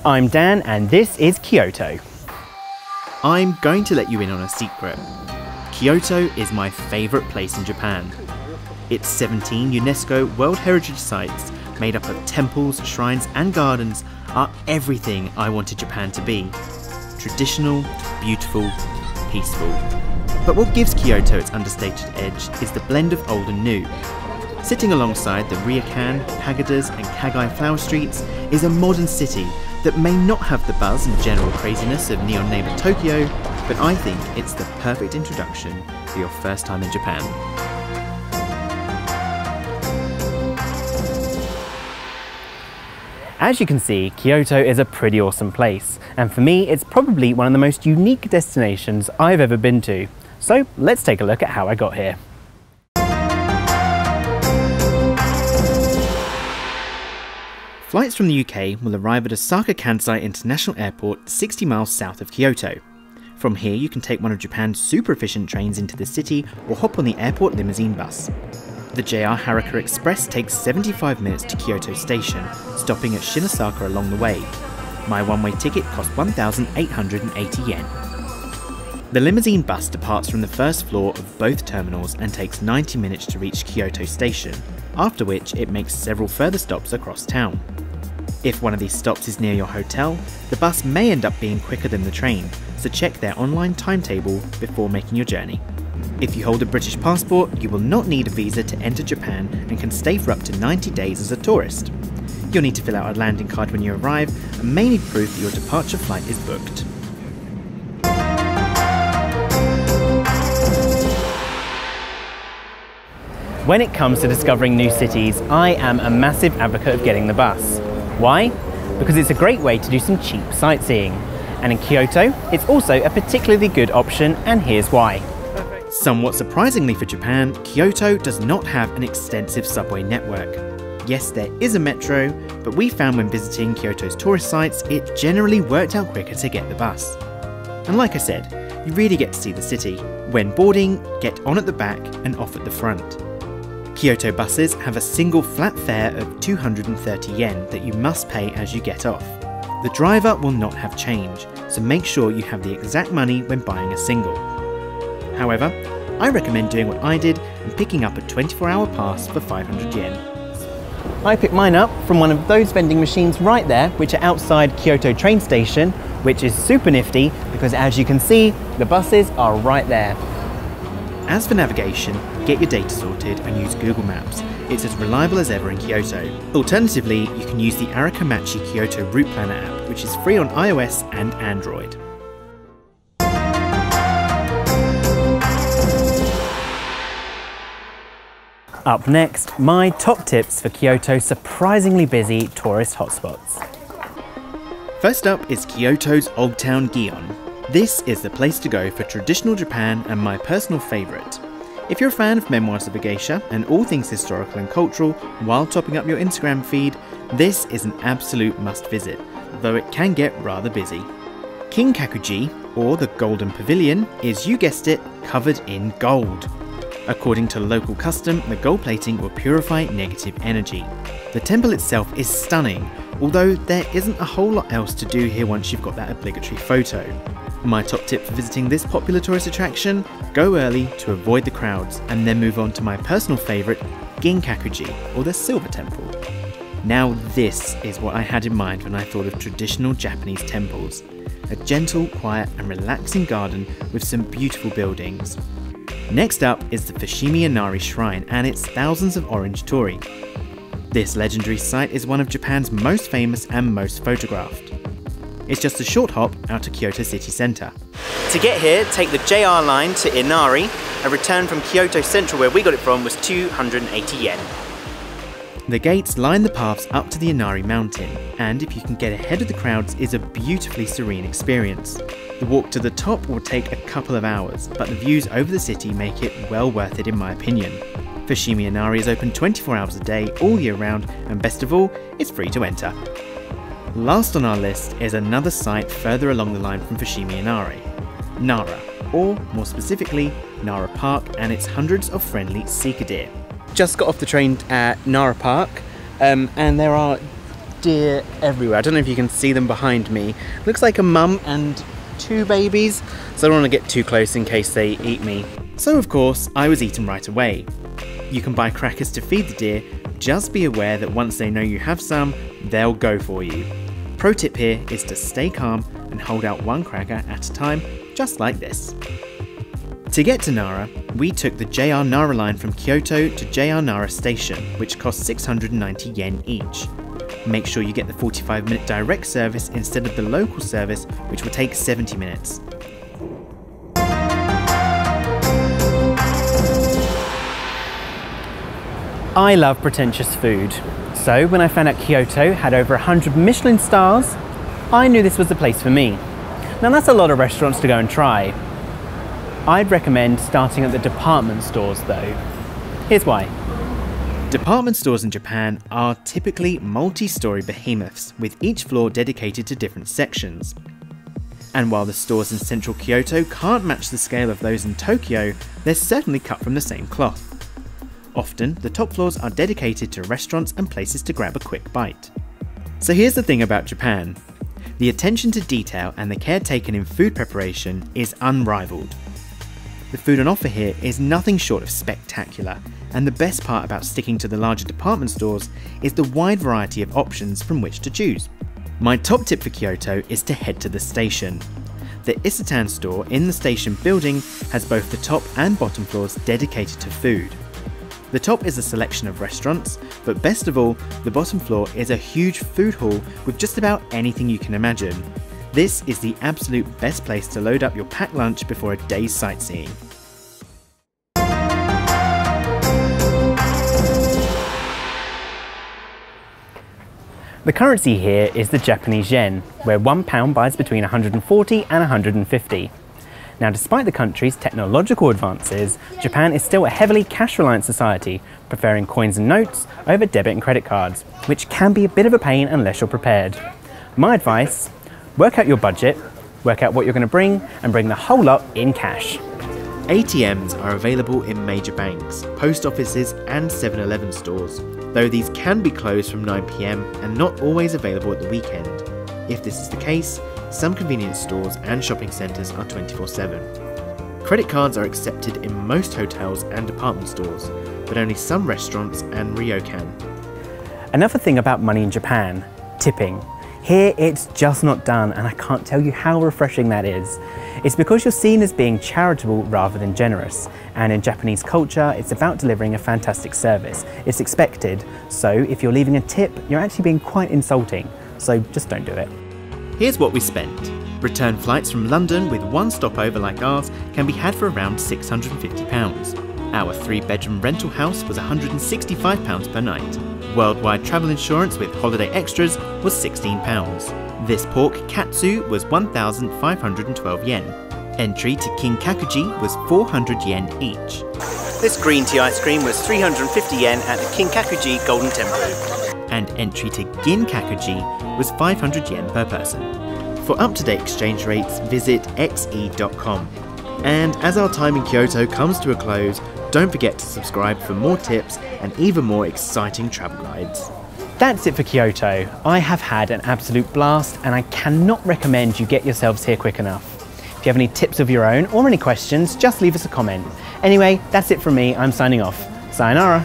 I'm Dan and this is Kyoto. I'm going to let you in on a secret. Kyoto is my favourite place in Japan. Its 17 UNESCO World Heritage Sites, made up of temples, shrines and gardens, are everything I wanted Japan to be. Traditional, beautiful, peaceful. But what gives Kyoto its understated edge is the blend of old and new. Sitting alongside the ryokan, pagodas and kagai flower streets is a modern city that may not have the buzz and general craziness of neon neighbour Tokyo, but I think it's the perfect introduction for your first time in Japan. As you can see, Kyoto is a pretty awesome place, and for me it's probably one of the most unique destinations I've ever been to. So let's take a look at how I got here. Flights from the UK will arrive at Osaka Kansai International Airport 60 miles south of Kyoto. From here you can take one of Japan's super efficient trains into the city or hop on the airport limousine bus. The JR Haruka Express takes 75 minutes to Kyoto Station, stopping at Shinasaka along the way. My one-way ticket cost 1,880 yen. The limousine bus departs from the first floor of both terminals and takes 90 minutes to reach Kyoto Station, after which it makes several further stops across town. If one of these stops is near your hotel, the bus may end up being quicker than the train, so check their online timetable before making your journey. If you hold a British passport, you will not need a visa to enter Japan and can stay for up to 90 days as a tourist. You'll need to fill out a landing card when you arrive and may need proof that your departure flight is booked. When it comes to discovering new cities, I am a massive advocate of getting the bus. Why? Because it's a great way to do some cheap sightseeing. And in Kyoto, it's also a particularly good option, and here's why. Somewhat surprisingly for Japan, Kyoto does not have an extensive subway network. Yes, there is a metro, but we found when visiting Kyoto's tourist sites, it generally worked out quicker to get the bus. And like I said, you really get to see the city. When boarding, get on at the back and off at the front. Kyoto buses have a single flat fare of 230 yen that you must pay as you get off. The driver will not have change, so make sure you have the exact money when buying a single. However, I recommend doing what I did and picking up a 24-hour pass for 500 yen. I picked mine up from one of those vending machines right there, which are outside Kyoto train station, which is super nifty because as you can see, the buses are right there. As for navigation, get your data sorted and use Google Maps. It's as reliable as ever in Kyoto. Alternatively, you can use the Arikamachi Kyoto Route Planner app, which is free on iOS and Android. Up next, my top tips for Kyoto's surprisingly busy tourist hotspots. First up is Kyoto's Old Town Gion. This is the place to go for traditional Japan and my personal favourite. If you're a fan of Memoirs of a Geisha and all things historical and cultural while topping up your Instagram feed, this is an absolute must visit, though it can get rather busy. Kinkaku-ji, or the Golden Pavilion, is, you guessed it, covered in gold. According to local custom, the gold plating will purify negative energy. The temple itself is stunning, although there isn't a whole lot else to do here once you've got that obligatory photo. My top tip for visiting this popular tourist attraction, go early to avoid the crowds and then move on to my personal favourite, Ginkaku-ji, or the Silver Temple. Now this is what I had in mind when I thought of traditional Japanese temples. A gentle, quiet and relaxing garden with some beautiful buildings. Next up is the Fushimi Inari Shrine and its thousands of orange torii. This legendary site is one of Japan's most famous and most photographed. It's just a short hop out of Kyoto city centre. To get here, take the JR line to Inari. A return from Kyoto Central, where we got it from, was 280 yen. The gates line the paths up to the Inari mountain, and if you can get ahead of the crowds, is a beautifully serene experience. The walk to the top will take a couple of hours, but the views over the city make it well worth it in my opinion. Fushimi Inari is open 24 hours a day, all year round, and best of all, it's free to enter. Last on our list is another site further along the line from Fushimi Inari, Nara, or more specifically, Nara Park and its hundreds of friendly seeker deer. Just got off the train at Nara Park, and there are deer everywhere. I don't know if you can see them behind me. Looks like a mum and 2 babies, so I don't want to get too close in case they eat me. So of course, I was eaten right away. You can buy crackers to feed the deer, just be aware that once they know you have some, they'll go for you. Pro tip here is to stay calm and hold out 1 cracker at a time, just like this. To get to Nara, we took the JR Nara line from Kyoto to JR Nara station, which cost 690 yen each. Make sure you get the 45-minute direct service instead of the local service, which will take 70 minutes. I love pretentious food, so when I found out Kyoto had over 100 Michelin stars, I knew this was the place for me. Now that's a lot of restaurants to go and try. I'd recommend starting at the department stores though. Here's why. Department stores in Japan are typically multi-storey behemoths, with each floor dedicated to different sections. And while the stores in central Kyoto can't match the scale of those in Tokyo, they're certainly cut from the same cloth. Often, the top floors are dedicated to restaurants and places to grab a quick bite. So here's the thing about Japan. The attention to detail and the care taken in food preparation is unrivaled. The food on offer here is nothing short of spectacular, and the best part about sticking to the larger department stores is the wide variety of options from which to choose. My top tip for Kyoto is to head to the station. The Isetan store in the station building has both the top and bottom floors dedicated to food. The top is a selection of restaurants, but best of all, the bottom floor is a huge food hall with just about anything you can imagine. This is the absolute best place to load up your packed lunch before a day's sightseeing. The currency here is the Japanese yen, where £1 buys between 140 and 150. Now, despite the country's technological advances, Japan is still a heavily cash-reliant society, preferring coins and notes over debit and credit cards, which can be a bit of a pain unless you're prepared. My advice, work out your budget, work out what you're going to bring, and bring the whole lot in cash. ATMs are available in major banks, post offices and 7-Eleven stores, though these can be closed from 9 PM and not always available at the weekend. If this is the case, some convenience stores and shopping centres are 24/7. Credit cards are accepted in most hotels and department stores, but only some restaurants and ryokan. Another thing about money in Japan, tipping. Here it's just not done, and I can't tell you how refreshing that is. It's because you're seen as being charitable rather than generous, and in Japanese culture it's about delivering a fantastic service. It's expected, so if you're leaving a tip, you're actually being quite insulting, so just don't do it. Here's what we spent. Return flights from London with 1 stopover like ours can be had for around £650. Our 3-bedroom rental house was £165 per night. Worldwide travel insurance with holiday extras was £16. This pork katsu was 1,512 yen. Entry to Kinkaku-ji was 400 yen each. This green tea ice cream was 350 yen at the Kinkaku-ji Golden Temple. And entry to Ginkaku-ji was 500 yen per person. For up-to-date exchange rates, visit xe.com. And as our time in Kyoto comes to a close, don't forget to subscribe for more tips and even more exciting travel guides. That's it for Kyoto. I have had an absolute blast, and I cannot recommend you get yourselves here quick enough. If you have any tips of your own or any questions, just leave us a comment. Anyway, that's it from me. I'm signing off. Sayonara.